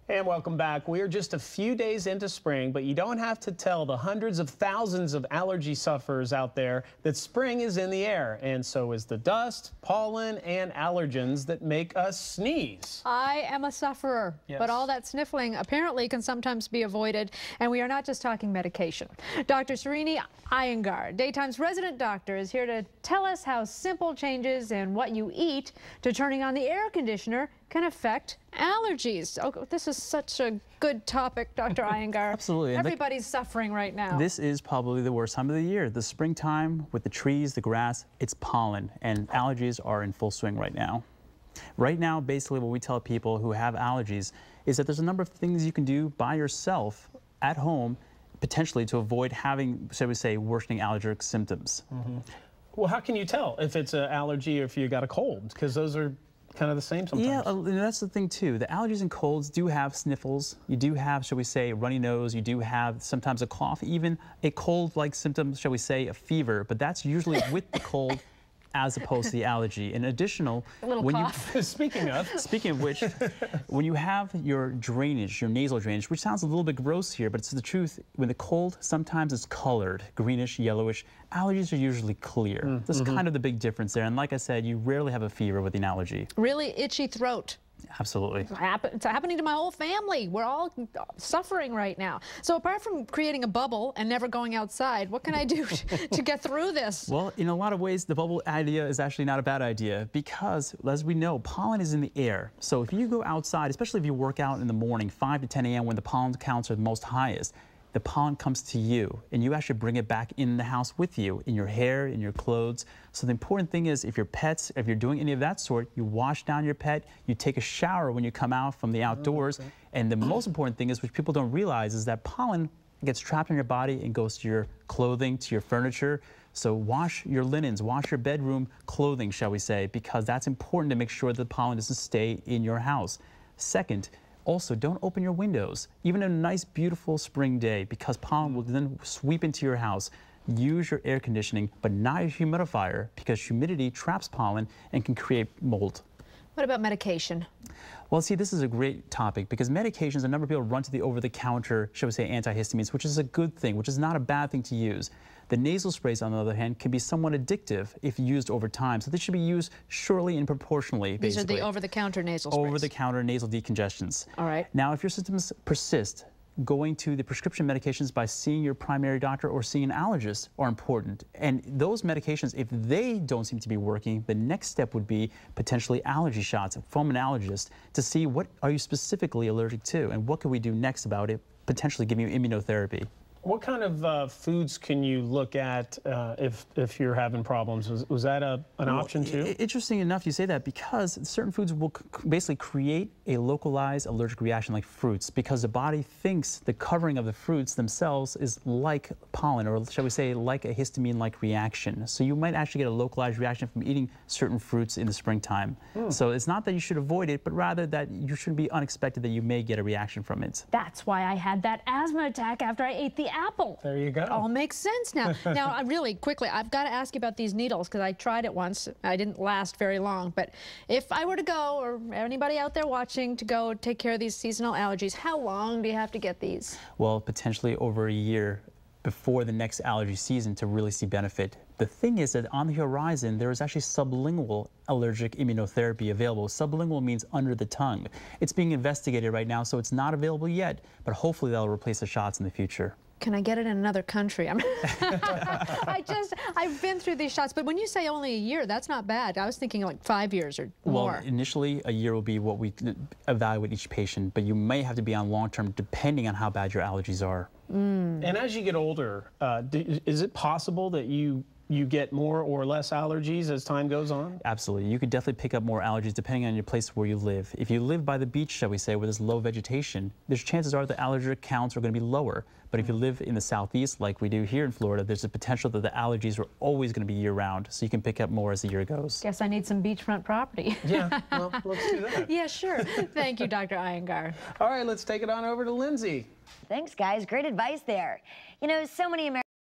And welcome back. We are just a few days into spring, but you don't have to tell the hundreds of thousands of allergy sufferers out there that spring is in the air, and so is the dust, pollen, and allergens that make us sneeze. I am a sufferer, but all that sniffling apparently can sometimes be avoided, and we are not just talking medication. Dr. Srinivas Iyengar, Daytime's resident doctor, is here to tell us how simple changes in what you eat to turning on the air conditioner can affect allergies. Oh, this is such a good topic, Dr. Iyengar. Absolutely. Everybody's suffering right now. This is probably the worst time of the year. The springtime with the trees, the grass, it's pollen, and allergies are in full swing right now. Right now, basically what we tell people who have allergies is that there's a number of things you can do by yourself at home, potentially to avoid having, shall we say, worsening allergic symptoms. Well, how can you tell if it's an allergy or if you got a cold? Because those are kind of the same sometimes. Yeah, that's the thing too. The allergies and colds do have sniffles. You do have, shall we say, a runny nose. You do have sometimes a cough, even a cold-like symptom, shall we say, a fever. But that's usually with the cold as opposed to the allergy. In additional, Speaking of which, when you have your drainage, your nasal drainage, which sounds a little bit gross here, but it's the truth, when the cold sometimes is colored, greenish, yellowish, allergies are usually clear. That's kind of the big difference there. And like I said, you rarely have a fever with an allergy. Really itchy throat. Absolutely. It's happening to my whole family. We're all suffering right now. So apart from creating a bubble and never going outside, what can I do to get through this? Well, in a lot of ways, the bubble idea is actually not a bad idea because, as we know, pollen is in the air. So if you go outside, especially if you work out in the morning, 5 to 10 a.m. when the pollen counts are the most highest, the pollen comes to you, and you actually bring it back in the house with you, in your hair, in your clothes. So the important thing is, if your pets, if you're doing any of that sort, you wash down your pet, you take a shower when you come out from the outdoors, and the most important thing is, which people don't realize, is that pollen gets trapped in your body and goes to your clothing, to your furniture. So wash your linens, wash your bedroom clothing, shall we say, because that's important to make sure that the pollen doesn't stay in your house. Second, also, don't open your windows, even on a nice, beautiful spring day, because pollen will then sweep into your house. Use your air conditioning, but not a humidifier, because humidity traps pollen and can create mold. What about medication? Well, see, this is a great topic because medications, a number of people run to the over-the-counter, shall we say, antihistamines, which is a good thing, which is not a bad thing to use. The nasal sprays, on the other hand, can be somewhat addictive if used over time, so they should be used surely and proportionally, basically. These are the over-the-counter nasal sprays? Over-the-counter nasal decongestions. All right. Now, if your symptoms persist, going to the prescription medications by seeing your primary doctor or seeing an allergist are important. And those medications, if they don't seem to be working, the next step would be potentially allergy shots from an allergist to see what are you specifically allergic to and what can we do next about it, potentially giving you immunotherapy. What kind of foods can you look at if you're having problems? Was that an option too? Interesting enough you say that because certain foods will basically create a localized allergic reaction like fruits because the body thinks the covering of the fruits themselves is like pollen, or shall we say like a histamine-like reaction. So you might actually get a localized reaction from eating certain fruits in the springtime. So it's not that you should avoid it, but rather that you shouldn't be unexpected that you may get a reaction from it. That's why I had that asthma attack after I ate the apple. There you go. All makes sense now. Now, really quickly, I've got to ask you about these needles because I tried it once. I didn't last very long. But if I were to go, or anybody out there watching, to go take care of these seasonal allergies, how long do you have to get these? Well, potentially over a year before the next allergy season to really see benefit. The thing is that on the horizon, there is actually sublingual allergic immunotherapy available. Sublingual means under the tongue. It's being investigated right now, so it's not available yet, but hopefully that'll replace the shots in the future. Can I get it in another country? I've been through these shots, but when you say only a year, that's not bad. I was thinking like 5 years or more. Well, initially, a year will be what we evaluate each patient, but you may have to be on long-term depending on how bad your allergies are. And as you get older, is it possible that you get more or less allergies as time goes on? Absolutely. You could definitely pick up more allergies depending on your place where you live. If you live by the beach, shall we say, where there's low vegetation, there's chances are the allergic counts are going to be lower. But if you live in the southeast, like we do here in Florida, there's a potential that the allergies are always going to be year-round, so you can pick up more as the year goes. Guess I need some beachfront property. Yeah, well, let's do that. Yeah, sure. Thank you, Dr. Iyengar. All right, let's take it on over to Lindsay. Thanks, guys. Great advice there. You know, so many Americans